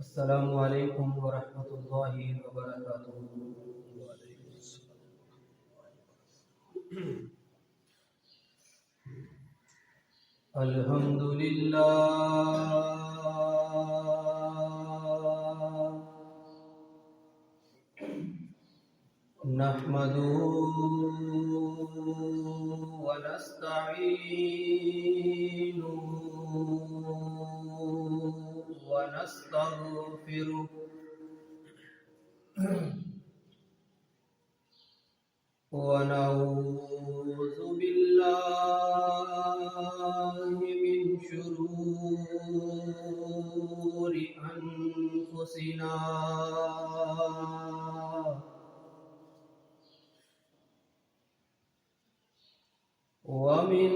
السلام عليكم ورحمة الله وبركاته. الحمد لله نحمده ونستعينه ونستغفره ونعوذ بالله من شرور أنفسنا ومن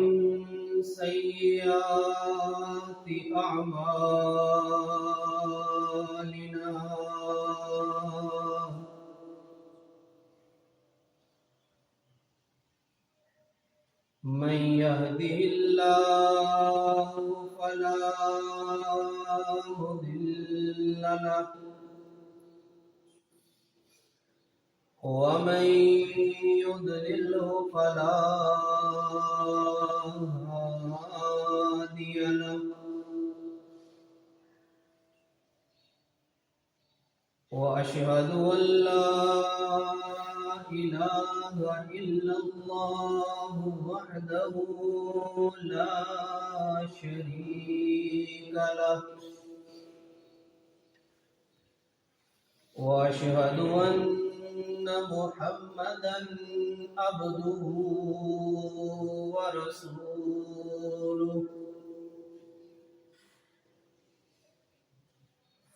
سيئات أعمالنا من يهده الله فلا مضل له ومن يضلله فلا هادي له وأشهد أن لا إله إلا الله وحده لا شريك له وأشهد أن محمدا عبده ورسوله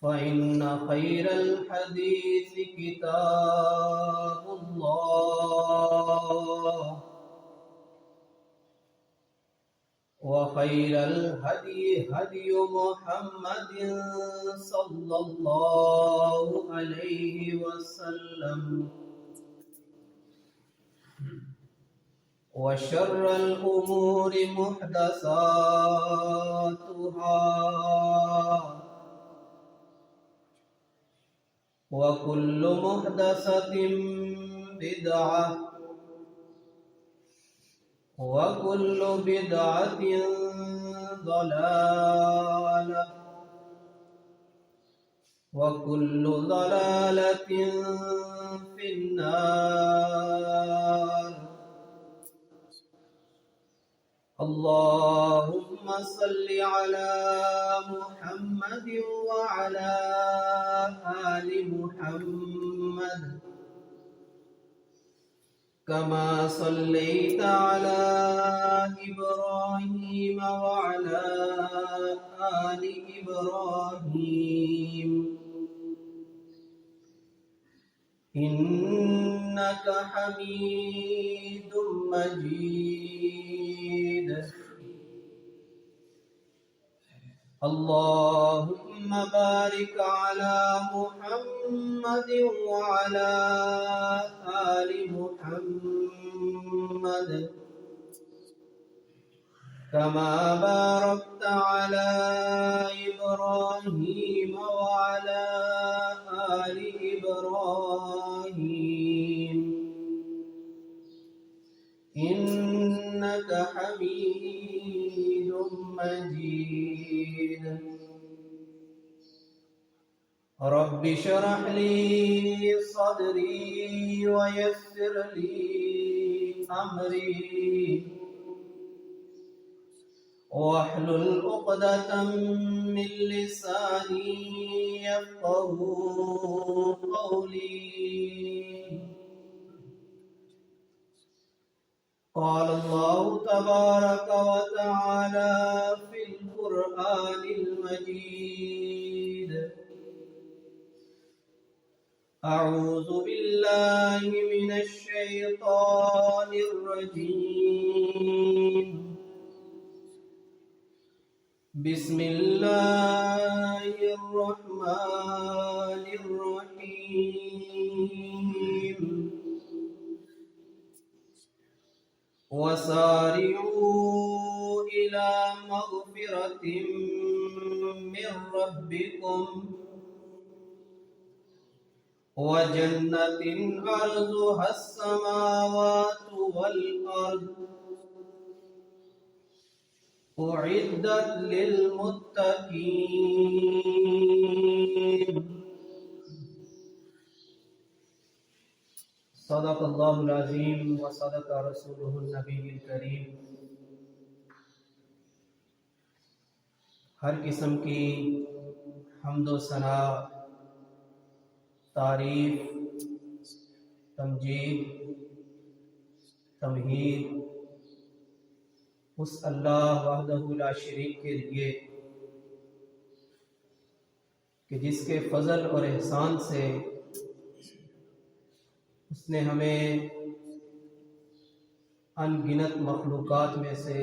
فإن خير الحديث كتاب الله وخير الهدي هدي محمد صلى الله عليه وسلم وشر الأمور محدثاتها وكل محدثة بدعة وكل بدعة ضلالة وكل ضلالة في النار. اللهم صل على محمد وعلى آل محمد كما صليت على إبراهيم وعلى آل إبراهيم إنك حميد مجيد. اللهم بارك على محمد وعلى آل محمد كما باركت على إبراهيم وعلى آل إبراهيم إنك حميد مجيد. رب اشرح لي صدري ويسر لي أمري واحلل عقدة من لساني يفقهوا قولي. قال الله تبارك وتعالى في القرآن المجيد: أعوذ بالله من الشيطان الرجيم. بسم الله الرحمن الرحيم. وسارعوا إلى مغفرة من ربكم وجنة عرضها السماوات والأرض أعدت للمتقين صدق اللہ العظیم وصدق رسولہ النبی الکریم۔ ہر قسم کی حمد و ثنا، تعریف، تمجید، تمہید اس اللہ وحدہ لا شریک کے لیے کہ جس کے فضل اور احسان سے اس نے ہمیں ان گنت مخلوقات میں سے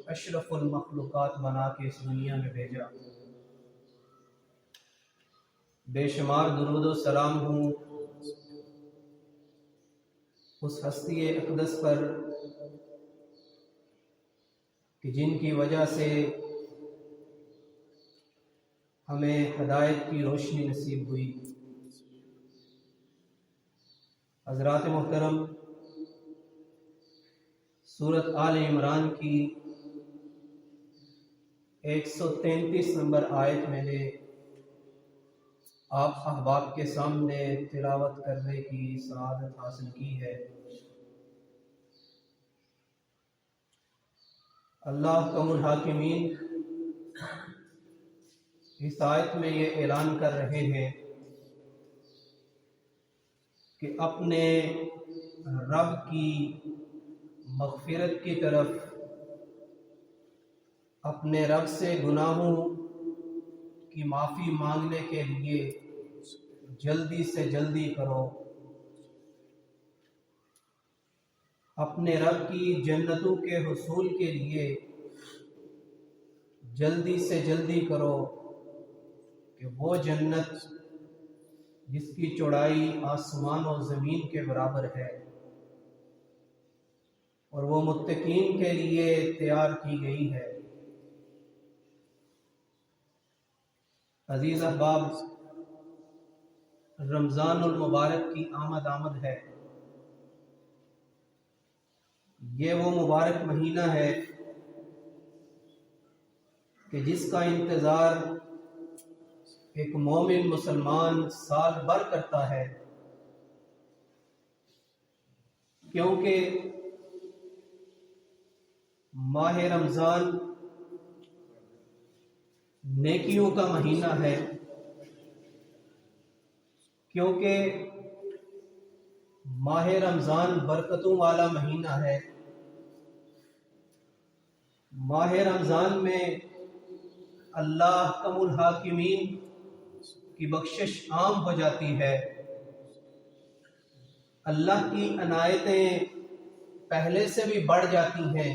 اشرف المخلوقات بنا کے اس دنیا میں بھیجا۔ بے شمار درود و سلام ہوں اس ہستی اقدس پر کہ جن کی وجہ سے ہمیں ہدایت کی روشنی نصیب ہوئی۔ حضرات محترم، سورۃ آل عمران کی 133 نمبر آیت میں نے آپ احباب کے سامنے تلاوت کرنے کی سعادت حاصل کی ہے۔ اللہ حکم الحاکمین اس آیت میں یہ اعلان کر رہے ہیں کہ اپنے رب کی مغفرت کی طرف، اپنے رب سے گناہوں کی معافی مانگنے کے لیے جلدی سے جلدی کرو، اپنے رب کی جنتوں کے حصول کے لیے جلدی سے جلدی کرو کہ وہ جنت جس کی چوڑائی آسمان و زمین کے برابر ہے اور وہ متقین کے لیے تیار کی گئی ہے۔ عزیز احباب، رمضان المبارک کی آمد ہے۔ یہ وہ مبارک مہینہ ہے کہ جس کا انتظار ایک مومن مسلمان سال بھر کرتا ہے، کیونکہ ماہ رمضان نیکیوں کا مہینہ ہے، کیونکہ ماہ رمضان برکتوں والا مہینہ ہے۔ ماہ رمضان میں اللہ حکم الحاکمین کی بخشش عام ہو جاتی ہے، اللہ کی عنایتیں پہلے سے بھی بڑھ جاتی ہیں۔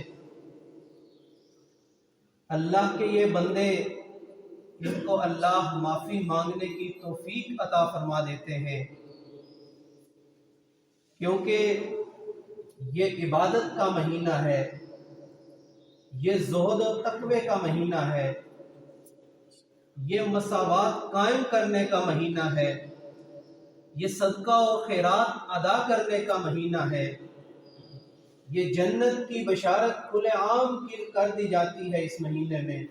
اللہ کے یہ بندے ان کو اللہ معافی مانگنے کی توفیق عطا فرما دیتے ہیں، کیونکہ یہ عبادت کا مہینہ ہے، یہ زہد و تقوی کا مہینہ ہے، یہ مساوات قائم کرنے کا مہینہ ہے، یہ صدقہ و خیرات ادا کرنے کا مہینہ ہے، یہ جنت کی بشارت کھلے عام کر دی جاتی ہے اس مہینے میں۔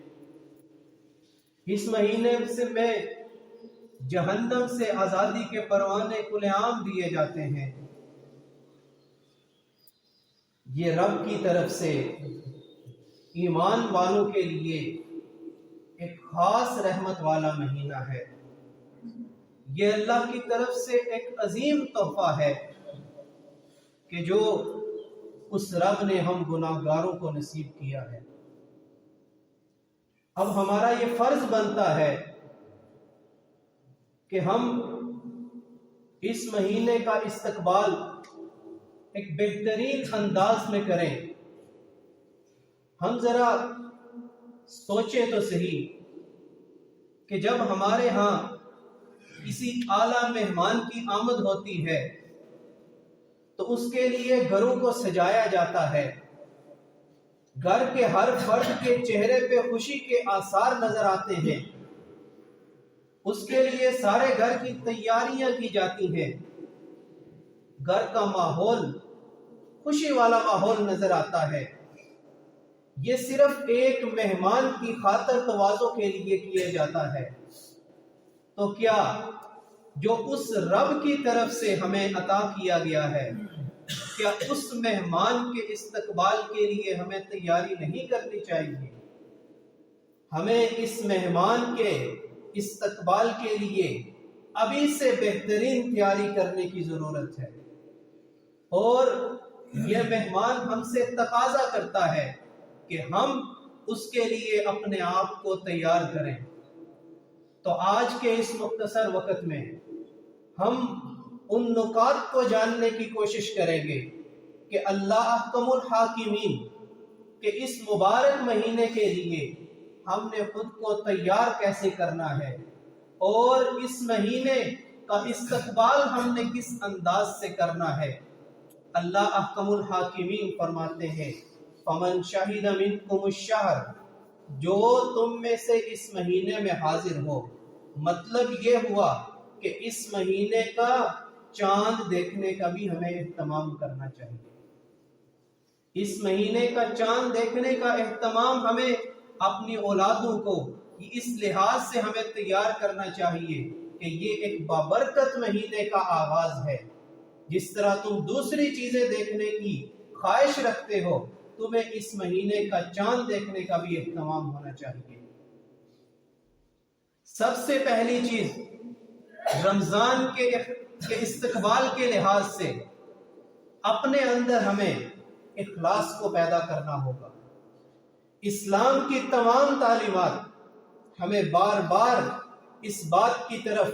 اس مہینے میں جہنم سے آزادی کے پروانے کھلے عام دیے جاتے ہیں۔ یہ رب کی طرف سے ایمان والوں کے لیے ایک خاص رحمت والا مہینہ ہے۔ یہ اللہ کی طرف سے ایک عظیم تحفہ ہے کہ جو اس رب نے ہم گناہگاروں کو نصیب کیا ہے۔ اب ہمارا یہ فرض بنتا ہے کہ ہم اس مہینے کا استقبال ایک بہترین انداز میں کریں۔ ہم ذرا سوچیں تو صحیح کہ جب ہمارے ہاں کسی اعلیٰ مہمان کی آمد ہوتی ہے تو اس کے لیے گھروں کو سجایا جاتا ہے، گھر کے ہر فرد کے چہرے پہ خوشی کے آثار نظر آتے ہیں، اس کے لیے سارے گھر کی تیاریاں کی جاتی ہیں، گھر کا ماحول خوشی والا ماحول نظر آتا ہے۔ یہ صرف ایک مہمان کی خاطر تواضع کے لیے کیا جاتا ہے۔ تو کیا جو اس رب کی طرف سے ہمیں عطا کیا گیا ہے، کیا اس مہمان کے استقبال کے لیے ہمیں تیاری نہیں کرنی چاہیے؟ ہمیں اس مہمان کے استقبال کے لیے ابھی سے بہترین تیاری کرنے کی ضرورت ہے، اور یہ مہمان ہم سے تقاضا کرتا ہے کہ ہم اس کے لیے اپنے آپ کو تیار کریں۔ تو آج کے اس مختصر وقت میں ہم ان نکات کو جاننے کی کوشش کریں گے کہ اللہ احکم الحاکمین کہ اس مبارک مہینے کے لیے ہم نے خود کو تیار کیسے کرنا ہے، اور اس مہینے کا استقبال ہم نے کس انداز سے کرنا ہے۔ اللہ احکم الحاکمین فرماتے ہیں فمن شہد منکم الشہر، جو تم میں سے اس مہینے میں حاضر ہو، مطلب یہ ہوا کہ اس مہینے کا چاند دیکھنے کا بھی ہمیں اہتمام کرنا چاہیے۔ اس مہینے کا چاند دیکھنے کا اہتمام ہمیں اپنی اولادوں کو اس لحاظ سے ہمیں تیار کرنا چاہیے کہ یہ ایک بابرکت مہینے کا آغاز ہے۔ جس طرح تم دوسری چیزیں دیکھنے کی خواہش رکھتے ہو، تمہیں اس مہینے کا چاند دیکھنے کا بھی اہتمام ہونا چاہیے۔ سب سے پہلی چیز رمضان کے استقبال کے لحاظ سے اپنے اندر ہمیں اخلاص کو پیدا کرنا ہوگا۔ اسلام کی تمام تعلیمات ہمیں بار بار اس بات کی طرف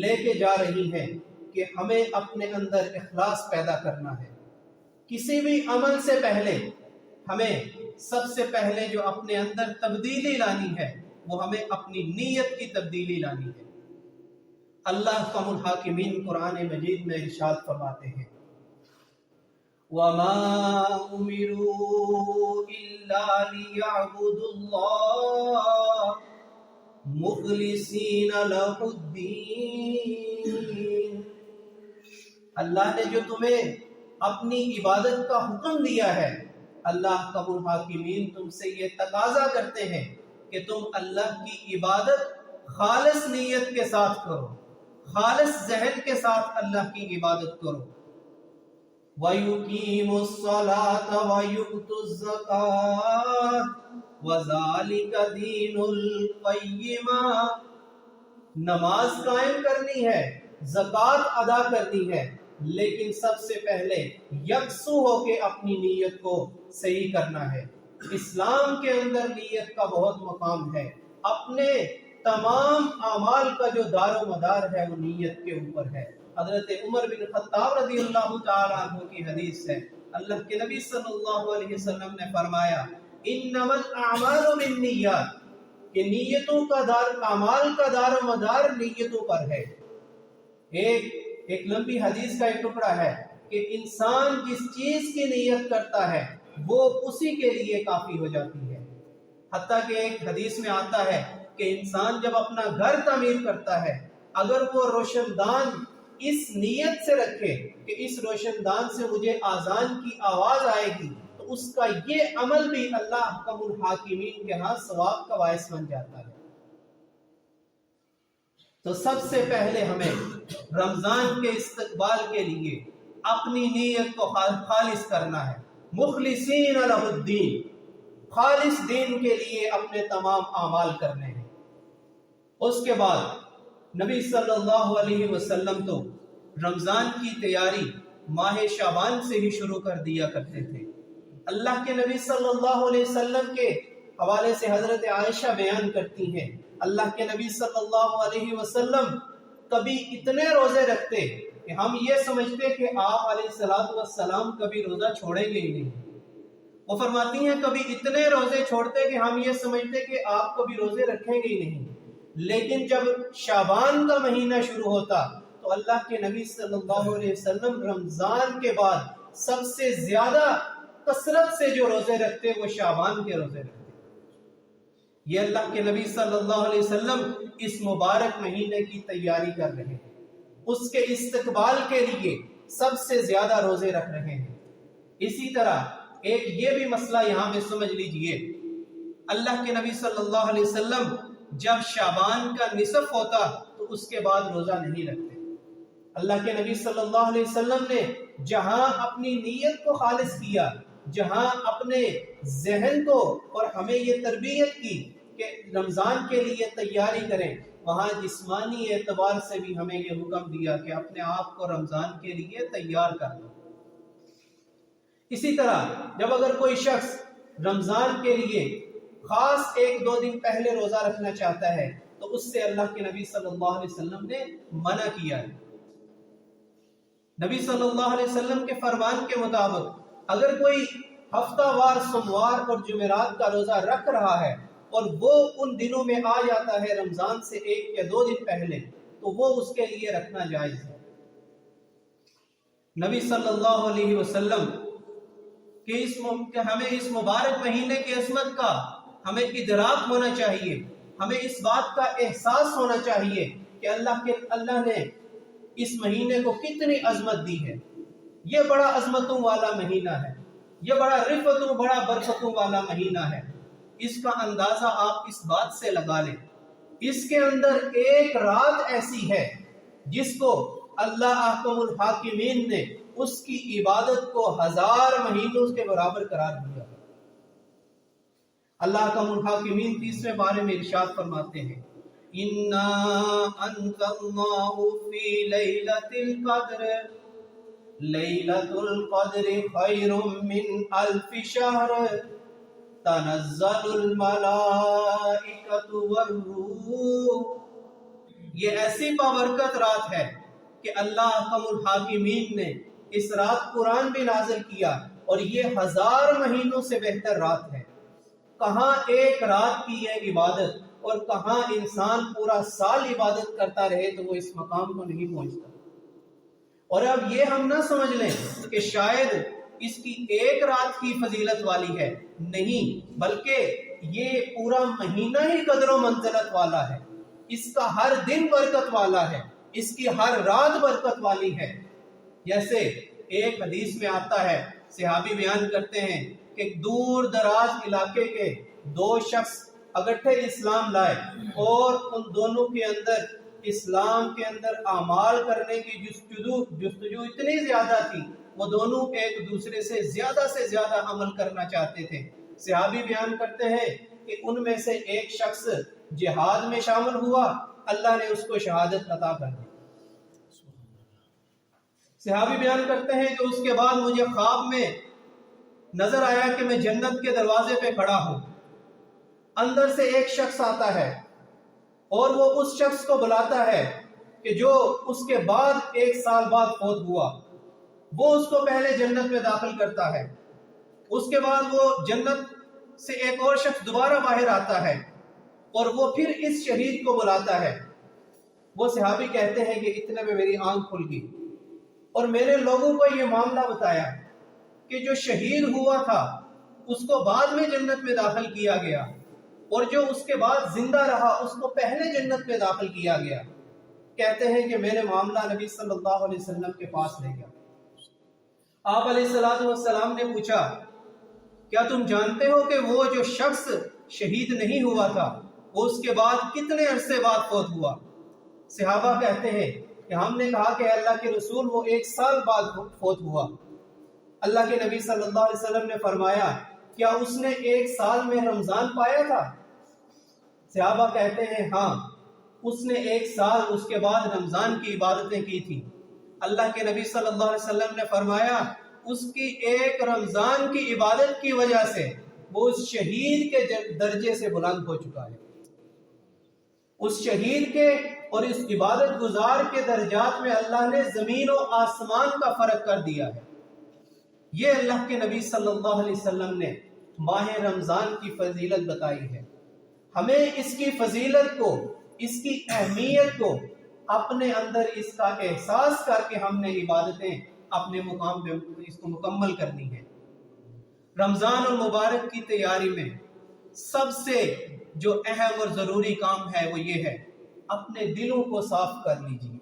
لے کے جا رہی ہیں کہ ہمیں اپنے اندر اخلاص پیدا کرنا ہے۔ کسی بھی عمل سے پہلے ہمیں سب سے پہلے جو اپنے اندر تبدیلی لانی ہے، وہ ہمیں اپنی نیت کی تبدیلی لانی ہے۔ اللہ احکم الحاکمین قرآن مجید میں ارشاد فرماتے ہیں وَمَا أُمِرُوا إِلَّا لِيَعْبُدُوا اللَّهَ مُخْلِصِينَ لَهُ الدِّينَ۔ اللہ نے جو تمہیں اپنی عبادت کا حکم دیا ہے، اللہ احکم الحاکمین تم سے یہ تقاضا کرتے ہیں کہ تم اللہ کی عبادت خالص نیت کے ساتھ کرو، خالص ذہن کے ساتھ اللہ کی عبادت کرو۔ وَيُقِيمُوا الصَّلَاةَ وَيُؤْتُوا الزَّكَاةَ وَذَلِكَ دِينُ الْقَيِّمَةِ۔ نماز قائم کرنی ہے، زکوٰۃ ادا کرنی ہے، لیکن سب سے پہلے یکسو ہو کے اپنی نیت کو صحیح کرنا ہے۔ اسلام کے اندر نیت کا بہت مقام ہے۔ اپنے تمام اعمال کا جو دار و مدار ہے وہ نیت کے اوپر ہے۔ حضرت عمر بن خطاب رضی اللہ تعالیٰ عنہ کی حدیث ہے، اللہ کے نبی صلی اللہ علیہ وسلم نے فرمایا انما الاعمال بالنیات، کہ نیتوں کا اعمال کا دار و مدار نیتوں پر ہے۔ ایک لمبی حدیث کا ایک ٹکڑا ہے کہ انسان جس چیز کی نیت کرتا ہے وہ اسی کے لیے کافی ہو جاتی ہے۔ حتیٰ کہ ایک حدیث میں آتا ہے کہ انسان جب اپنا گھر تعمیر کرتا ہے، اگر وہ روشن دان اس نیت سے رکھے کہ اس روشن دان سے مجھے آذان کی آواز آئے گی، تو اس کا یہ عمل بھی اللہ احکم الحاکمین کے ہاں ثواب کا باعث بن جاتا ہے۔ تو سب سے پہلے ہمیں رمضان کے استقبال کے لیے اپنی نیت کو خالص کرنا ہے، مخلصین لہ الدین، خالص دین کے لیے اپنے تمام اعمال کرنے ہیں۔ اس کے بعد نبی صلی اللہ علیہ وسلم تو رمضان کی تیاری ماہ شعبان سے ہی شروع کر دیا کرتے تھے۔ اللہ کے نبی صلی اللہ علیہ وسلم کے حوالے سے حضرت عائشہ بیان کرتی ہیں اللہ کے نبی صلی اللہ علیہ وسلم کبھی اتنے روزے رکھتے کہ ہم یہ سمجھتے کہ آپ علیہ السلام کبھی روزہ چھوڑیں گے ہی نہیں۔ وہ فرماتی ہیں کبھی اتنے روزے چھوڑتے کہ ہم یہ سمجھتے کہ آپ کبھی روزے رکھیں گے ہی نہیں، لیکن جب شعبان کا مہینہ شروع ہوتا تو اللہ کے نبی صلی اللہ علیہ وسلم رمضان کے بعد سب سے زیادہ کثرت سے جو روزے رکھتے وہ شعبان کے روزے رکھتے۔ یہ اللہ کے نبی صلی اللہ علیہ وسلم اس مبارک مہینے کی تیاری کر رہے ہیں، اس کے استقبال کے لیے سب سے زیادہ روزے رکھ رہے ہیں۔ اسی طرح ایک یہ بھی مسئلہ یہاں پہ سمجھ لیجئے، اللہ کے نبی صلی اللہ علیہ وسلم جب شعبان کا نصف ہوتا تو اس کے بعد روزہ نہیں رکھتے۔ اللہ کے نبی صلی اللہ علیہ وسلم نے جہاں اپنی نیت کو خالص کیا، جہاں اپنے ذہن کو اور ہمیں یہ تربیت کی کہ رمضان کے لیے تیاری کریں، وہاں جسمانی اعتبار سے بھی ہمیں یہ حکم دیا کہ اپنے آپ کو رمضان کے لیے تیار کر لو۔ اسی طرح جب اگر کوئی شخص رمضان کے لیے خاص 1-2 دن پہلے روزہ رکھنا چاہتا ہے تو اس سے اللہ کے نبی صلی اللہ علیہ وسلم نے منع کیا ہے۔ نبی صلی اللہ علیہ وسلم کے فرمان کے مطابق اگر کوئی ہفتہ وار سوموار اور جمعرات کا روزہ رکھ رہا ہے اور وہ ان دنوں میں آ جاتا ہے رمضان سے 1 یا 2 دن پہلے تو وہ اس کے لیے رکھنا جائز ہے۔ نبی صلی اللہ علیہ وسلم کہ ہمیں اس مبارک مہینے کی عظمت کا ہمیں ادراک ہونا چاہیے، ہمیں اس بات کا احساس ہونا چاہیے کہ اللہ نے اس مہینے کو کتنی عظمت دی ہے۔ یہ بڑا عظمتوں والا مہینہ ہے، یہ بڑا رفتوں بڑا برکتوں والا مہینہ ہے۔ اس کا اندازہ آپ اس بات سے لگا لیں، اس کے اندر ایک رات ایسی ہے جس کو اللہ احکم الحاکمین نے اس کی عبادت کو 1000 مہینوں کے برابر قرار دیا۔ اللہ احکم الحاکمین 30ویں پارے میں ارشاد فرماتے ہیں، اِنَّا أَنزَلْنَاهُ فِي لَيْلَةِ الْقَدْرِ لَيْلَةُ الْقَدْرِ خَيْرٌ مِّنْ أَلْفِ شَهْرٍ تَنَزَّلُ الْمَلَائِكَةُ وَالرُّوحُ۔ یہ ایسی بابرکت رات ہے کہ اللہ احکم الحاکمین نے اس رات قرآن بھی نازل کیا، اور یہ 1000 مہینوں سے بہتر رات ہے۔ کہاں ایک رات کی یہ عبادت اور کہاں انسان پورا سال عبادت کرتا رہے تو وہ اس مقام کو نہیں پہنچتا۔ اور اب یہ ہم نہ سمجھ لیں کہ شاید اس کی ایک رات کی فضیلت والی ہے، نہیں، بلکہ یہ پورا مہینہ ہی قدر و منزلت والا ہے، اس کا ہر دن برکت والا ہے، اس کی ہر رات برکت والی ہے۔ جیسے ایک حدیث میں آتا ہے، صحابی بیان کرتے ہیں کہ دور دراز علاقے کے 2 شخص اکٹھے اسلام لائے اور ان دونوں کے اندر اسلام کے اندر اعمال کرنے کی جستجو اتنی زیادہ تھی، وہ دونوں ایک دوسرے سے زیادہ عمل کرنا چاہتے تھے۔ صحابی بیان کرتے ہیں کہ ان میں سے ایک شخص جہاد میں شامل ہوا، اللہ نے اس کو شہادت عطا کر دی۔ صحابی بیان کرتے ہیں کہ اس کے بعد مجھے خواب میں نظر آیا کہ میں جنت کے دروازے پہ کھڑا ہوں، اندر سے ایک شخص آتا ہے اور وہ اس شخص کو بلاتا ہے کہ جو اس کے بعد 1 سال بعد فوت ہوا، وہ اس کو پہلے جنت میں داخل کرتا ہے، اس کے بعد وہ جنت سے ایک اور شخص دوبارہ باہر آتا ہے اور وہ پھر اس شہید کو بلاتا ہے۔ وہ صحابی کہتے ہیں کہ اتنے میں میری آنکھ کھل گئی اور میں نے لوگوں کو یہ معاملہ بتایا کہ جو شہید ہوا تھا اس کو بعد میں جنت میں داخل کیا گیا، اور جو اس کے بعد زندہ رہا اس کو پہلے جنت میں داخل کیا گیا۔ کہتے ہیں کہ میں نے معاملہ نبی صلی اللہ علیہ وسلم کے پاس لے گیا۔ آپ علیہ السلام نے پوچھا، کیا تم جانتے ہو کہ وہ جو شخص شہید نہیں ہوا تھا وہ اس کے بعد کتنے عرصے بعد فوت ہوا؟ صحابہ کہتے ہیں کہ ہم نے کہا کہ اللہ کے رسول وہ 1 سال بعد فوت ہوا۔ اللہ کے نبی صلی اللہ علیہ وسلم نے فرمایا، کیا اس نے 1 سال میں رمضان پایا تھا؟ صحابہ کہتے ہیں ہاں، اس نے 1 سال اس کے بعد رمضان کی عبادتیں کی تھی۔ اللہ کے نبی صلی اللہ علیہ وسلم نے فرمایا، اس کی 1 رمضان کی عبادت کی وجہ سے وہ اس شہید کے درجے سے بلند ہو چکا ہے۔ اس شہید کے اور اس عبادت گزار کے درجات میں اللہ نے زمین و آسمان کا فرق کر دیا ہے۔ یہ اللہ کے نبی صلی اللہ علیہ وسلم نے ماہ رمضان کی فضیلت بتائی ہے۔ ہمیں اس کی فضیلت کو، اس کی اہمیت کو اپنے اندر اس کا احساس کر کے ہم نے عبادتیں اپنے مقام پہ اس کو مکمل کرنی ہے۔ رمضان المبارک کی تیاری میں سب سے جو اہم اور ضروری کام ہے وہ یہ ہے، اپنے دلوں کو صاف کر لیجیے۔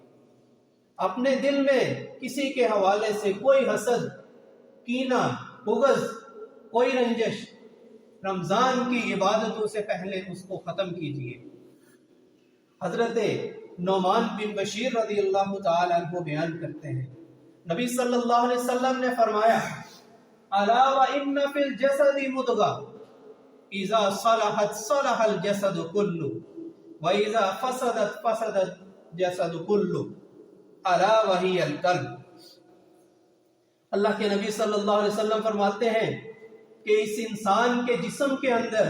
اپنے دل میں کسی کے حوالے سے کوئی حسد، کینہ، بغض، کوئی رنجش رمضان کی عبادتوں سے پہلے اس کو ختم کیجیے۔ حضرت نعمان بن بشیر رضی اللہ تعالی عنہ بیان کرتے ہیں، نبی صلی اللہ علیہ وسلم نے فرمایا، الا وان فی الجسد مضغہ اذا صلحت صلح الجسد کلہ واذا فسدت فسد الجسد کلہ الا وہی القلب۔ اللہ کے نبی صلی اللہ علیہ وسلم فرماتے ہیں کہ اس انسان کے جسم کے اندر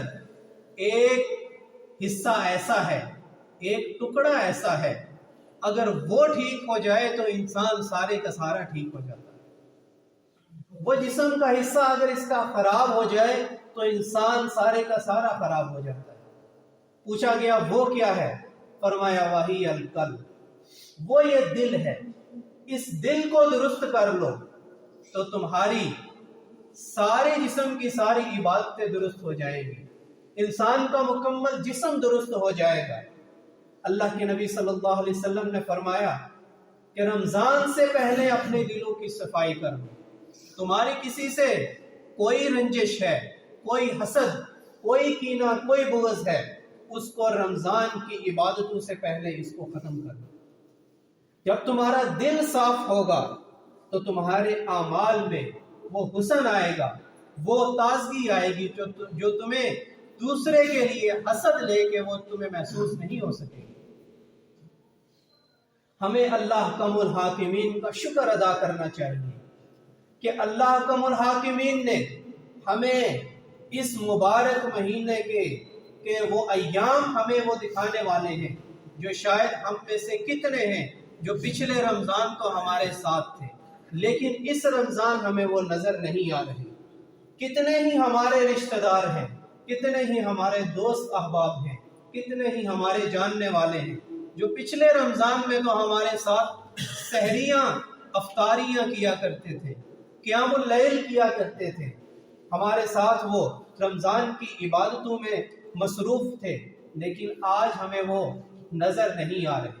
ایک حصہ ایسا ہے، ایک ٹکڑا ایسا ہے، اگر وہ ٹھیک ہو جائے تو انسان سارے کا سارا ٹھیک ہو جاتا ہے۔ وہ جسم کا حصہ اگر اس کا خراب ہو جائے تو انسان سارے کا سارا خراب ہو جاتا ہے۔ پوچھا گیا وہ کیا ہے؟ فرمایا وہی القلب، وہ یہ دل ہے۔ اس دل کو درست کر لو تو تمہاری سارے جسم کی ساری عبادتیں درست ہو جائیں گی، انسان کا مکمل جسم درست ہو جائے گا۔ اللہ کے نبی صلی اللہ علیہ وسلم نے فرمایا کہ رمضان سے پہلے اپنے دلوں کی صفائی کر لو۔ تمہاری کسی سے کوئی رنجش ہے، کوئی حسد، کوئی کینہ، کوئی بغض ہے، اس کو رمضان کی عبادتوں سے پہلے اس کو ختم کر لو۔ جب تمہارا دل صاف ہوگا تو تمہارے اعمال میں وہ حسن آئے گا، وہ تازگی آئے گی جو تمہیں دوسرے کے لیے حسد لے کے وہ تمہیں محسوس نہیں ہو سکے گی۔ ہمیں اللہ کم الحاکمین کا شکر ادا کرنا چاہیے کہ اللہ کم الحاکمین نے ہمیں اس مبارک مہینے کے وہ ایام ہمیں وہ دکھانے والے ہیں جو شاید ہم میں سے کتنے ہیں جو پچھلے رمضان تو ہمارے ساتھ تھے لیکن اس رمضان ہمیں وہ نظر نہیں آ رہے۔ کتنے ہی ہمارے رشتہ دار ہیں، کتنے ہی ہمارے دوست احباب ہیں، کتنے ہی ہمارے جاننے والے ہیں جو پچھلے رمضان میں تو ہمارے ساتھ سحریاں افطاریاں کیا کرتے تھے، قیام اللیل کیا کرتے تھے، ہمارے ساتھ وہ رمضان کی عبادتوں میں مصروف تھے، لیکن آج ہمیں وہ نظر نہیں آ رہے۔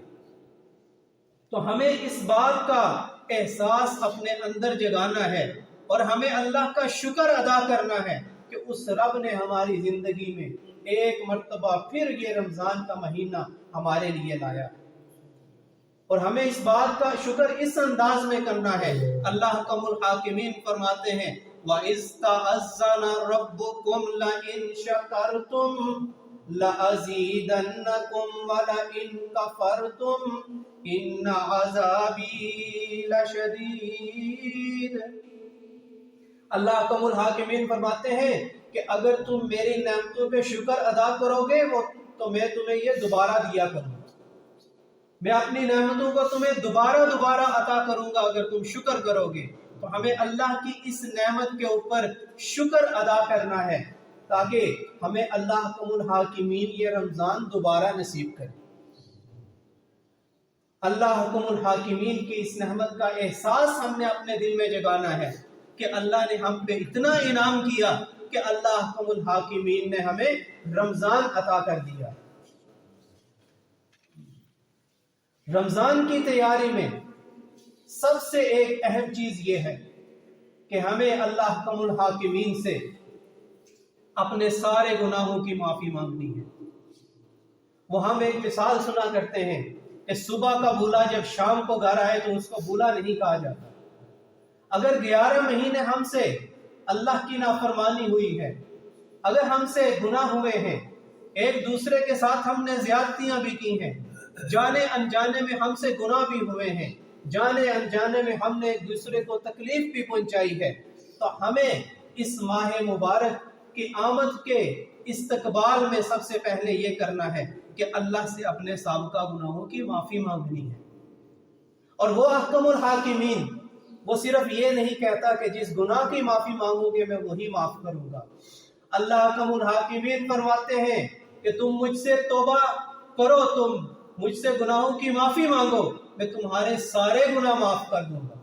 تو ہمیں اس بات کا احساس اپنے اندر جگانا ہے اور ہمیں اللہ کا شکر ادا کرنا ہے کہ اس رب نے ہماری زندگی میں ایک مرتبہ پھر یہ رمضان کا مہینہ ہمارے لیے لایا، اور ہمیں اس بات کا شکر اس انداز میں کرنا ہے۔ اللہ کم الحاکمین فرماتے ہیں وَإِذْ تَعَذَّنَ رَبُّكُمْ لَئِن شَكَرْتُمْ لَأَزِيدَنَّكُمْ وَلَئِن كَفَرْتُمْ إِنَّ عَذَابِي لَشَدِيدٌ۔ اللہ کم الحاکمین فرماتے ہیں کہ اگر تم میری نعمتوں پہ شکر ادا کرو گے تو میں تمہیں یہ دوبارہ دیا کروں گا، میں اپنی نعمتوں کو تمہیں دوبارہ عطا کروں گا اگر تم شکر کرو گے۔ تو ہمیں اللہ کی اس نعمت کے اوپر شکر ادا کرنا ہے تاکہ ہمیں اللہ کم الحاکمین یہ رمضان دوبارہ نصیب کرے۔ اللہ حکم الحاکمین کی اس نعمت کا احساس ہم نے اپنے دل میں جگانا ہے کہ اللہ نے ہم پہ اتنا انعام کیا کہ اللہ حکم الحاکمین نے ہمیں رمضان عطا کر دیا۔ رمضان کی تیاری میں سب سے ایک اہم چیز یہ ہے کہ ہمیں اللہ حکم الحاکمین سے اپنے سارے گناہوں کی معافی مانگنی ہے۔ وہ ہم ایک مثال سنا کرتے ہیں کہ صبح کا بولا جب شام کو گھر آئے تو اس کو بولا نہیں کہا جاتا۔ اگر 11 مہینے ہم سے اللہ کی نافرمانی ہوئی ہے، اگر ہم سے گناہ ہوئے ہیں، ایک دوسرے کے ساتھ ہم نے زیادتیاں بھی کی ہیں، جانے انجانے میں ہم سے گناہ بھی ہوئے ہیں، جانے انجانے میں ہم نے ایک دوسرے کو تکلیف بھی پہنچائی ہے، تو ہمیں اس ماہ مبارک کی آمد کے استقبال میں سب سے پہلے یہ کرنا ہے کہ اللہ سے اپنے سابقہ گناہوں کی معافی مانگنی ہے۔ اور وہ احکم الحاکمین وہ صرف یہ نہیں کہتا کہ جس گناہ کی معافی مانگو گے میں وہی معاف کروں گا۔ اللہ احکم الحاکمین فرماتے ہیں کہ تم مجھ سے توبہ کرو، تم مجھ سے گناہوں کی معافی مانگو، میں تمہارے سارے گناہ معاف کر دوں گا۔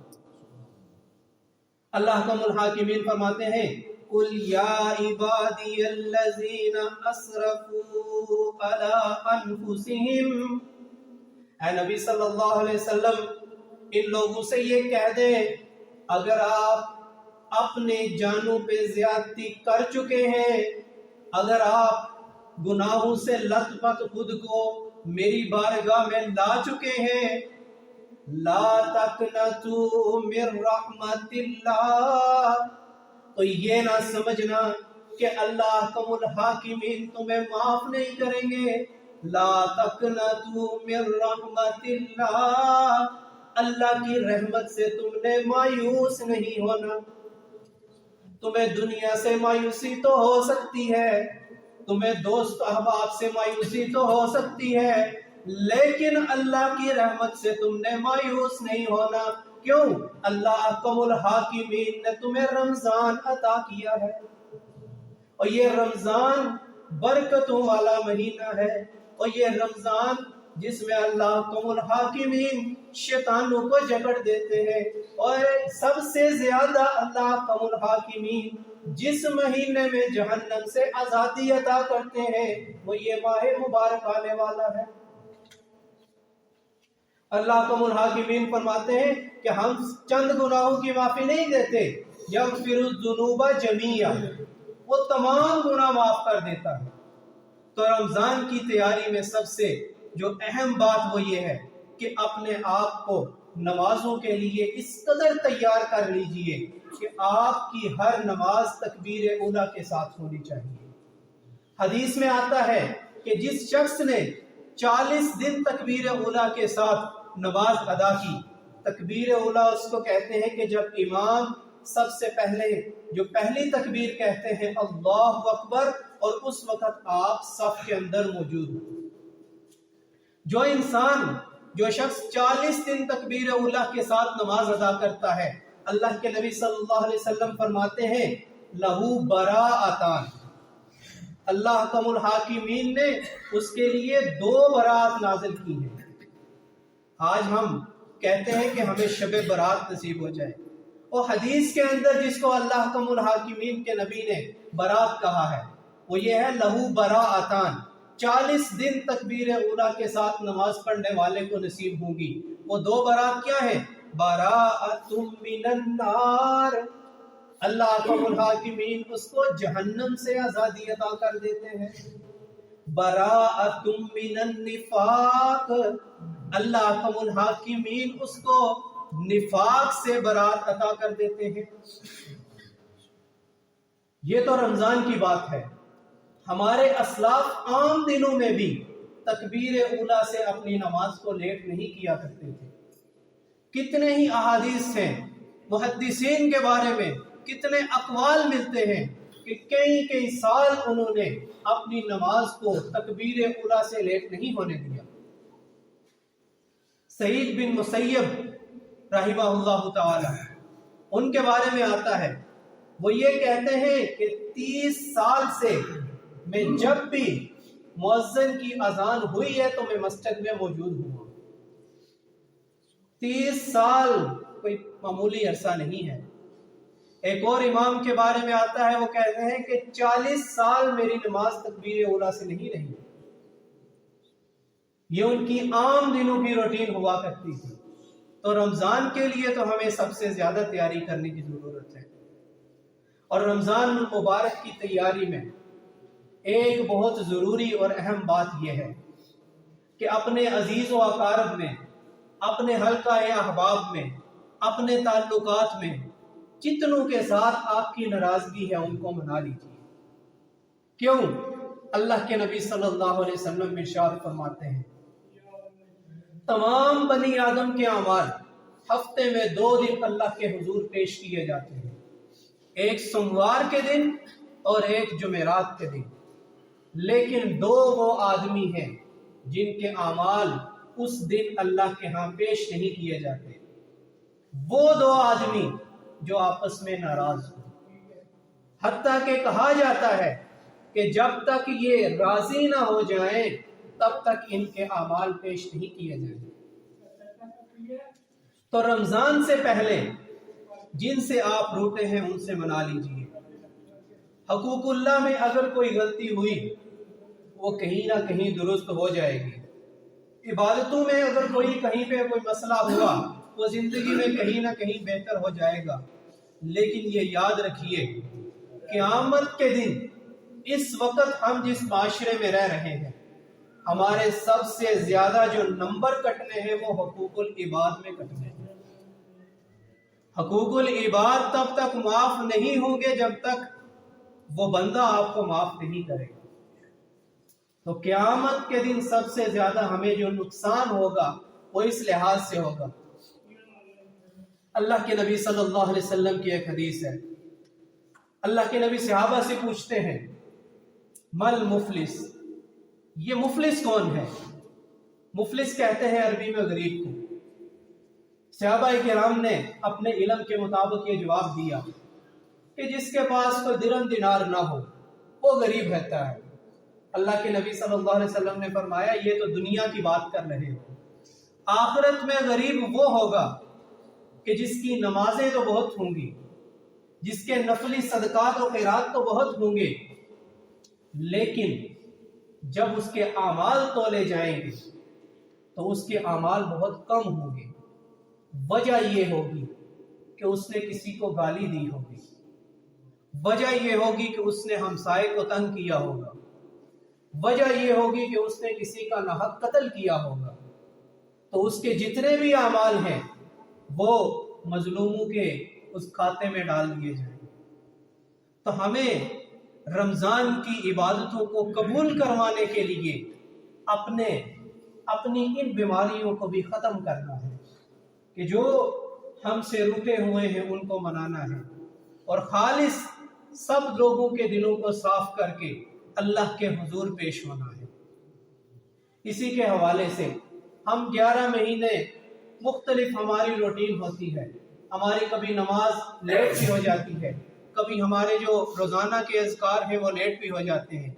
اللہ احکم الحاکمین فرماتے ہیں قل یا عبادی الذین اسرفوا علی انفسہم، اے نبی صلی اللہ علیہ وسلم ان لوگوں سے یہ کہہ دے اگر آپ اپنے جانوں پہ زیادتی کر چکے ہیں، اگر آپ گناہوں سے لت پت خود کو میری بارگاہ میں لا چکے ہیں، لا تقنطوا من رحمت اللہ، تو یہ نہ سمجھنا کہ اللہ احکم الحاکمین تمہیں معاف نہیں کریں گے۔ لا تقنطوا من رحمت اللہ، اللہ کی رحمت سے تم نے مایوس نہیں ہونا۔ تمہیں دنیا سے مایوسی تو ہو سکتی ہے، تمہیں دوست احباب سے مایوسی تو ہو سکتی ہے، لیکن اللہ کی رحمت سے تم نے مایوس نہیں ہونا۔ کیوں؟ اللہ احکم الحاکمین نے تمہیں رمضان عطا کیا ہے، اور یہ رمضان برکتوں والا مہینہ ہے، اور یہ رمضان جس میں اللہ احکم الحاکمین شیطانوں کو جکڑ دیتے ہیں، اور سب سے زیادہ اللہ احکم الحاکمین جس مہینے میں جہنم سے آزادی عطا کرتے ہیں وہ یہ ماہ مبارک آنے والا ہے۔ اللہ احکم الحاکمین فرماتے ہیں کہ ہم چند گناہوں کی معافی نہیں دیتے، یغفر الذنوب جمیعا، وہ تمام گناہ معاف کر دیتا ہے۔ تو رمضان کی تیاری میں سب سے جو اہم بات وہ یہ ہے کہ اپنے آپ کو نمازوں کے لیے اس قدر تیار کر لیجئے کہ آپ کی ہر نماز تکبیر اولیٰ کے ساتھ ہونی چاہیے۔ حدیث میں آتا ہے کہ جس شخص نے 40 دن تکبیر اولیٰ کے ساتھ نماز ادا کی، تکبیر اولیٰ اس کو کہتے ہیں کہ جب امام سب سے پہلے جو پہلی تکبیر کہتے ہیں اللہ اکبر، اور اس وقت آپ صف کے اندر موجود ہیں۔ جو شخص 40 دن تکبیر اولیٰ کے ساتھ نماز ادا کرتا ہے، اللہ کے نبی صلی اللہ علیہ وسلم فرماتے ہیں لہو براءتان، اللہ احکم الحاکمین نے اس کے لیے 2 برات نازل کی ہیں۔ آج ہم کہتے ہیں کہ ہمیں شب برات نصیب ہو جائے، اور حدیث کے اندر جس کو اللہ احکم الحاکمین کے نبی نے برات کہا ہے وہ یہ ہے لہو براءتان، 40 دن تکبیر اولیٰ کے ساتھ نماز پڑھنے والے کو نصیب ہوں گی۔ وہ 2 برات کیا ہیں؟ براءۃ من النار، اللہ احکم الحاکمین اس کو جہنم سے آزادی عطا کر دیتے ہیں۔ براءۃ من النفاق، اللہ احکم الحاکمین اس کو نفاق سے برات عطا کر دیتے ہیں۔ یہ تو رمضان کی بات ہے۔ ہمارے اسلاف عام دنوں میں بھی تکبیر اولیٰ سے اپنی نماز کو لیٹ نہیں کیا کرتے تھے۔ کتنے ہی احادیث ہیں، محدثین کے بارے میں کتنے اقوال ملتے ہیں کہ کئی سال انہوں نے اپنی نماز کو تکبیر اولیٰ سے لیٹ نہیں ہونے دیا۔ سعید بن مسیب رحمہ اللہ تعالی، ان کے بارے میں آتا ہے وہ یہ کہتے ہیں کہ 30 سال سے میں جب بھی مؤذن کی اذان ہوئی ہے تو میں مسجد میں موجود ہوں۔ 30 سال کوئی معمولی عرصہ نہیں ہے۔ ایک اور امام کے بارے میں آتا ہے وہ کہتے ہیں کہ 40 سال میری نماز تکبیر اولیٰ سے نہیں رہی۔ یہ ان کی عام دنوں کی روٹین ہوا کرتی تھی۔ تو رمضان کے لیے تو ہمیں سب سے زیادہ تیاری کرنے کی ضرورت ہے، اور رمضان المبارک کی تیاری میں ایک بہت ضروری اور اہم بات یہ ہے کہ اپنے عزیز و اقارب میں، اپنے حلقہ احباب میں، اپنے تعلقات میں جتنوں کے ساتھ آپ کی ناراضگی ہے ان کو منا لیجیے۔ کیوں؟ اللہ کے نبی صلی اللہ علیہ وسلم ارشاد فرماتے ہیں تمام بنی آدم کے اعمال ہفتے میں 2 دن اللہ کے حضور پیش کیے جاتے ہیں، ایک سوموار کے دن اور ایک جمعرات کے دن، لیکن 2 وہ آدمی ہیں جن کے اعمال اس دن اللہ کے ہاں پیش نہیں کیے جاتے، وہ 2 آدمی جو آپس میں ناراض ہوں۔ حتیٰ کہ کہا جاتا ہے کہ جب تک یہ راضی نہ ہو جائیں تب تک ان کے اعمال پیش نہیں کیے جائیں۔ تو رمضان سے پہلے جن سے آپ روٹے ہیں ان سے منا لیجئے، حقوق اللہ میں اگر کوئی غلطی ہوئی وہ کہیں نہ کہیں درست ہو جائے گی، عبادتوں میں اگر کوئی کہیں پہ کوئی مسئلہ ہوا وہ زندگی میں کہیں نہ کہیں بہتر ہو جائے گا۔ لیکن یہ یاد رکھیے قیامت کے دن اس وقت ہم جس معاشرے میں رہ رہے ہیں ہمارے سب سے زیادہ جو نمبر کٹنے ہیں وہ حقوق العباد میں کٹنے ہیں۔ حقوق العباد تب تک معاف نہیں ہوں گے جب تک وہ بندہ آپ کو معاف نہیں کرے گا۔ تو قیامت کے دن سب سے زیادہ ہمیں جو نقصان ہوگا وہ اس لحاظ سے ہوگا۔ اللہ کے نبی صلی اللہ علیہ وسلم کی ایک حدیث ہے، اللہ کے نبی صحابہ سے پوچھتے ہیں مل مفلس، یہ مفلس کون ہے؟ مفلس کہتے ہیں عربی میں غریب کو۔ صحابہ کرام نے اپنے علم کے مطابق یہ جواب دیا کہ جس کے پاس کوئی درہم دینار نہ ہو وہ غریب رہتا ہے۔ اللہ کے نبی صلی اللہ علیہ وسلم نے فرمایا یہ تو دنیا کی بات کر رہے ہو، آخرت میں غریب وہ ہوگا کہ جس کی نمازیں تو بہت ہوں گی، جس کے نفلی صدقات و خیرات تو بہت ہوں گے، لیکن جب اس کے اعمال تولے جائیں گے تو اس کے اعمال بہت کم ہوں گے۔ وجہ یہ ہوگی کہ اس نے کسی کو گالی دی ہوگی، وجہ یہ ہوگی کہ اس نے ہمسائے کو تنگ کیا ہوگا، وجہ یہ ہوگی کہ اس نے کسی کا ناحق قتل کیا ہوگا، تو اس کے جتنے بھی اعمال ہیں وہ مظلوموں کے اس کھاتے میں ڈال دیے جائیں۔ تو ہمیں رمضان کی عبادتوں کو قبول کروانے کے لیے اپنی ان بیماریوں کو بھی ختم کرنا ہے کہ جو ہم سے رکے ہوئے ہیں ان کو منانا ہے، اور خالص سب لوگوں کے دلوں کو صاف کر کے اللہ کے حضور پیش ہونا ہے۔ اسی کے حوالے سے ہم 11 مہینے مختلف ہماری روٹین ہوتی ہے، ہماری کبھی نماز لیٹ بھی ہو جاتی ہے، کبھی ہمارے جو روزانہ کے اذکار ہیں وہ لیٹ بھی ہو جاتے ہیں۔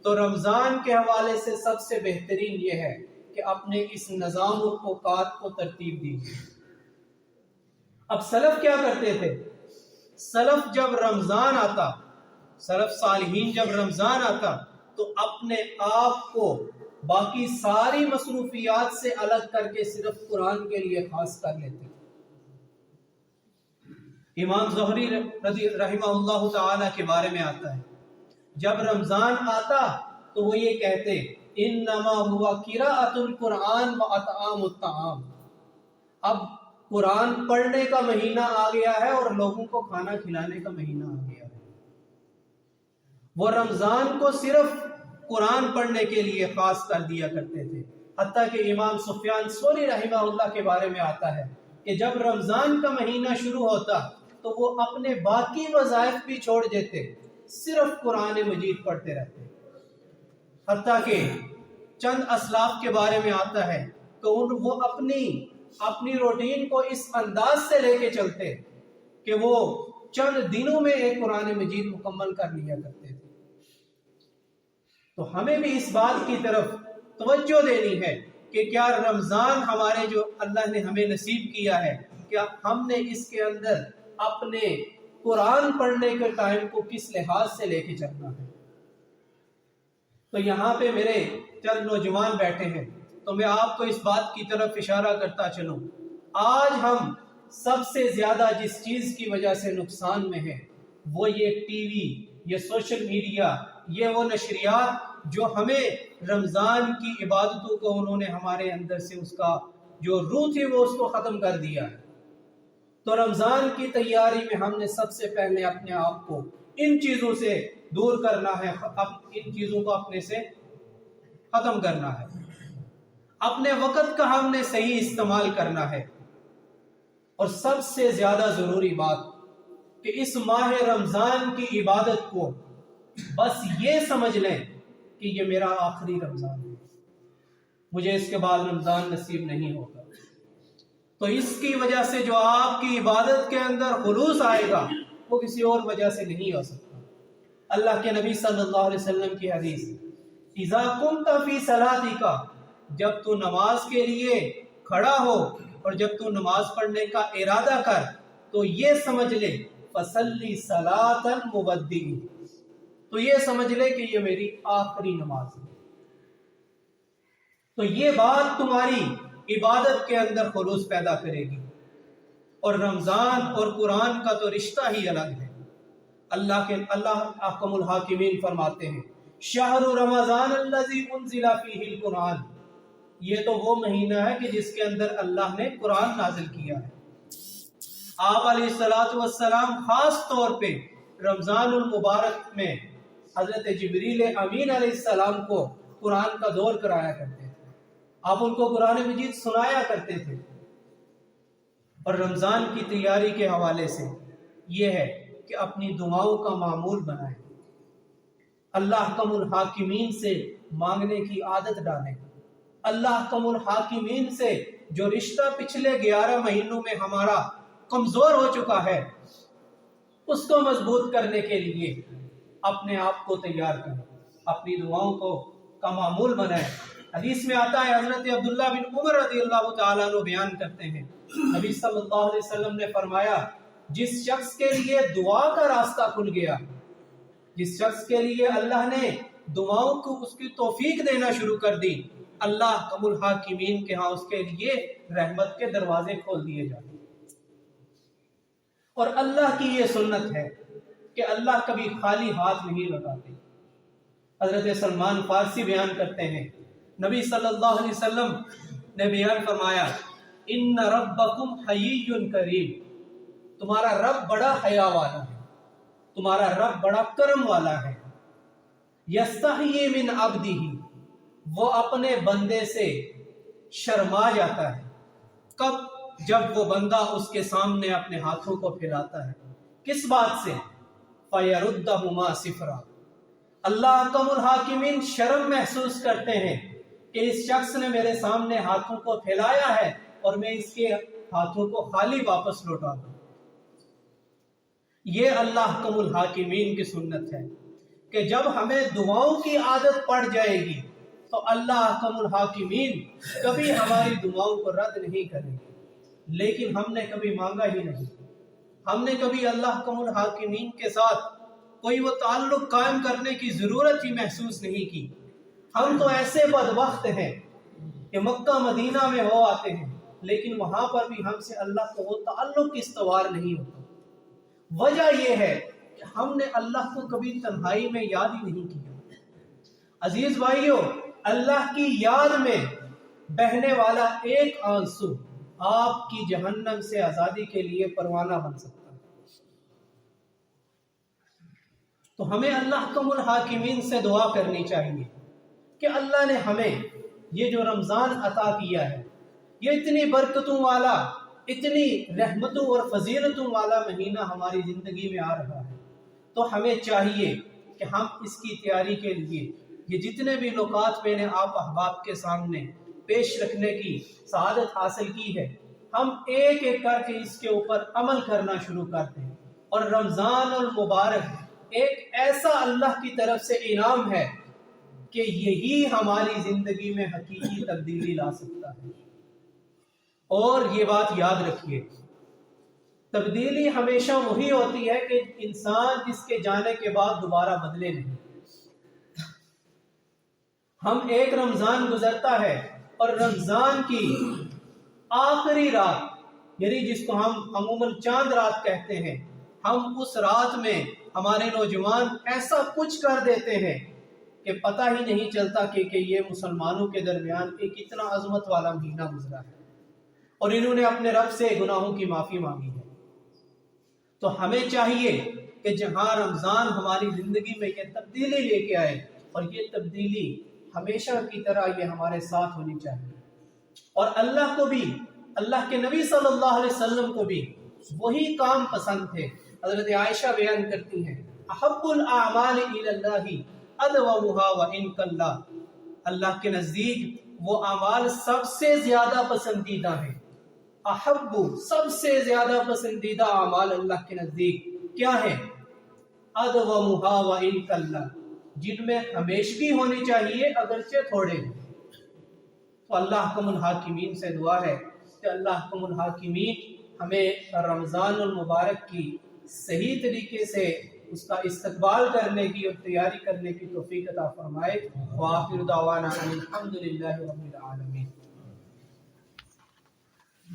تو رمضان کے حوالے سے سب سے بہترین یہ ہے کہ اپنے اس نظام و اوقات کو ترتیب دیجیے۔ اب سلف کیا کرتے تھے؟ سلف جب رمضان آتا، سلف صالحین جب رمضان آتا تو اپنے آپ کو باقی ساری مصروفیات سے الگ کر کے صرف قرآن کے لیے خاص کر لیتے۔ امام زہری رحمہ اللہ تعالی کے بارے میں آتا ہے جب رمضان آتا تو وہ یہ کہتے انما ہوا قراءۃ القرآن و اطعام الطعام، اب قرآن پڑھنے کا مہینہ آ گیا ہے اور لوگوں کو کھانا کھلانے کا مہینہ آ گیا ہے۔ وہ رمضان کو صرف قرآن پڑھنے کے لیے خاص کر دیا کرتے تھے، حتیٰ کہ امام سفیان ثوری رحمہ اللہ کے بارے میں آتا ہے کہ جب رمضان کا مہینہ شروع ہوتا تو وہ اپنے باقی وظائف بھی چھوڑ دیتے، صرف قرآن مجید پڑھتے رہتے۔ حتیٰ کہ چند اسلاف کے بارے میں آتا ہے کہ وہ اپنی روٹین کو اس انداز سے لے کے چلتے کہ وہ چند دنوں میں ایک قرآن مجید مکمل کر لیا کرتے تھے۔ تو ہمیں بھی اس بات کی طرف توجہ دینی ہے کہ کیا رمضان ہمارے جو اللہ نے ہمیں نصیب کیا ہے، کیا ہم نے اس کے اندر اپنے قرآن پڑھنے کے ٹائم کو کس لحاظ سے لے کے چلنا ہے۔ تو یہاں پہ میرے چند نوجوان بیٹھے ہیں تو میں آپ کو اس بات کی طرف اشارہ کرتا چلوں، آج ہم سب سے زیادہ جس چیز کی وجہ سے نقصان میں ہے وہ یہ ٹی وی، یہ سوشل میڈیا، یہ وہ نشریات جو ہمیں رمضان کی عبادتوں کو انہوں نے ہمارے اندر سے اس کا جو روح تھی وہ اس کو ختم کر دیا ہے۔ تو رمضان کی تیاری میں ہم نے سب سے پہلے اپنے آپ کو ان چیزوں سے دور کرنا ہے، ان چیزوں کو اپنے سے ختم کرنا ہے، اپنے وقت کا ہم نے صحیح استعمال کرنا ہے، اور سب سے زیادہ ضروری بات کہ اس ماہ رمضان کی عبادت کو بس یہ سمجھ لیں کہ یہ میرا آخری رمضان ہے، مجھے اس کے بعد رمضان نصیب نہیں ہوگا۔ تو اس کی وجہ سے جو آپ کی عبادت کے اندر خلوص آئے گا وہ کسی اور وجہ سے نہیں ہو سکتا۔ اللہ کے نبی صلی اللہ علیہ وسلم کی حدیث اذا كنت فی صلاتک، جب تو نماز کے لیے کھڑا ہو اور جب تو نماز پڑھنے کا ارادہ کر تو یہ سمجھ لے فصلی صلاۃ المودع، تو یہ سمجھ لے کہ یہ میری آخری نماز ہے۔ تو یہ بات تمہاری عبادت کے اندر خلوص پیدا کرے گی۔ اور رمضان اور قرآن کا تو رشتہ ہی الگ ہے۔ اللہ احکم الحاکمین فرماتے ہیں شہر رمضان الذی انزل فیہ القرآن، یہ تو وہ مہینہ ہے کہ جس کے اندر اللہ نے قرآن نازل کیا ہے۔ آپ علیہ الصلوۃ والسلام خاص طور پہ رمضان المبارک میں حضرت جبریل امین علیہ السلام کو قرآن کا دور کرایا کرتے تھے، آپ ان کو قرآن مجید سنایا کرتے تھے۔ اور رمضان کی تیاری کے حوالے سے یہ ہے کہ اپنی دعاؤں کا معمول بنائیں، اللہ احکم الحاکمین سے مانگنے کی عادت ڈالیں، اللہ احکم الحاکمین سے جو رشتہ پچھلے 11 مہینوں میں ہمارا کمزور ہو چکا ہے اس کو مضبوط کرنے کے لیے اپنے آپ کو تیار کریں، اپنی دعاؤں کو کا معمول بنائیں۔ حدیث میں آتا ہے، حضرت عبداللہ بن عمر رضی اللہ تعالیٰ عنہ بیان کرتے ہیں، نبی صلی اللہ علیہ وسلم نے فرمایا جس شخص کے لیے دعا کا راستہ کھل گیا، جس شخص کے لیے اللہ نے دعاؤں کو اس کی توفیق دینا شروع کر دی، اللہ احکم الحاکمین کے ہاں اس کے لیے رحمت کے دروازے کھول دیے جاتے ہیں۔ اور اللہ کی یہ سنت ہے کہ اللہ کبھی خالی ہاتھ نہیں لوٹاتے۔ حضرت سلمان فارسی بیان کرتے ہیں، نبی صلی اللہ علیہ وسلم نے بیان فرمایا ان ربکم حیی کریم، تمہارا رب بڑا حیا والا ہے، تمہارا رب بڑا کرم والا ہے۔ یستحیی من عبدہ، وہ اپنے بندے سے شرما جاتا ہے، کب؟ جب وہ بندہ اس کے سامنے اپنے ہاتھوں کو پھیلاتا ہے، کس بات سے؟ فیردہما صفرا، اللہ احکم الحاکمین شرم محسوس کرتے ہیں کہ اس شخص نے میرے سامنے ہاتھوں کو پھیلایا ہے اور میں اس کے ہاتھوں کو خالی واپس لوٹا دوں۔ یہ اللہ احکم الحاکمین کی سنت ہے کہ جب ہمیں دعاؤں کی عادت پڑ جائے گی تو اللہ احکم الحاکمین کبھی ہماری دعاؤں کو رد نہیں کریں گے۔ لیکن ہم نے کبھی مانگا ہی نہیں، ہم نے کبھی اللہ احکم الحاکمین کے ساتھ کوئی وہ تعلق قائم کرنے کی ضرورت ہی محسوس نہیں کی۔ ہم تو ایسے بدبخت ہیں کہ مکہ مدینہ میں ہو آتے ہیں لیکن وہاں پر بھی ہم سے اللہ کو وہ تعلق استوار نہیں ہوتا۔ وجہ یہ ہے کہ ہم نے اللہ کو کبھی تنہائی میں یاد ہی نہیں کیا۔ عزیز بھائیو، اللہ کی یاد میں بہنے والا ایک آنسو آپ کی جہنم سے آزادی کے لیے پروانہ بن سکتا ہے۔ تو ہمیں اللہ احکم الحاکمین سے دعا کرنی چاہیے کہ اللہ نے ہمیں یہ جو رمضان عطا کیا ہے، یہ اتنی برکتوں والا، اتنی رحمتوں اور فضیلتوں والا مہینہ ہماری زندگی میں آ رہا ہے، تو ہمیں چاہیے کہ ہم اس کی تیاری کے لیے یہ جتنے بھی نکات میں نے آپ احباب کے سامنے پیش رکھنے کی سعادت حاصل کی ہے، ہم ایک ایک کر کے اس کے اوپر عمل کرنا شروع کرتے ہیں۔ اور رمضان المبارک ایک ایسا اللہ کی طرف سے انعام ہے کہ یہی ہماری زندگی میں حقیقی تبدیلی لا سکتا ہے۔ اور یہ بات یاد رکھیے، تبدیلی ہمیشہ وہی ہوتی ہے کہ انسان جس کے جانے کے بعد دوبارہ بدلے نہیں۔ ہم ایک رمضان گزرتا ہے اور رمضان کی آخری رات، یعنی جس کو ہم عموماً چاند رات کہتے ہیں، ہم اس رات میں ہمارے نوجوان ایسا کچھ کر دیتے ہیں کہ پتہ ہی نہیں چلتا کہ یہ مسلمانوں کے درمیان ایک اتنا عظمت والا مہینہ گزرا ہے اور انہوں نے اپنے رب سے گناہوں کی معافی مانگی ہے۔ تو ہمیں چاہیے کہ جہاں رمضان ہماری زندگی میں یہ تبدیلی لے کے آئے، اور یہ تبدیلی ہمیشہ کی طرح یہ ہمارے ساتھ ہونی چاہیے۔ اور اللہ کو بھی، اللہ کے نبی صلی اللہ علیہ وسلم کو بھی وہی کام پسند تھے۔ حضرت عائشہ بیان کرتی ہیں، احب الاعمال الی اللہ ادومها وان قل، اللہ کے نزدیک وہ اعمال سب سے زیادہ پسندیدہ ہیں۔ احب، سب سے زیادہ پسندیدہ اعمال اللہ کے نزدیک کیا ہے؟ ادومها وان قل، جن میں ہمیشگی ہونی چاہیے اگرچہ تھوڑے ہوں۔ تو اللہ احکم الحاکمین سے دعا ہے کہ اللہ احکم الحاکمین ہمیں رمضان المبارک کی صحیح طریقے سے اس کا استقبال کرنے کی اور تیاری کرنے کی توفیق عطا فرمائے۔ وآخر دعوانا ان الحمد للہ رب العالمین۔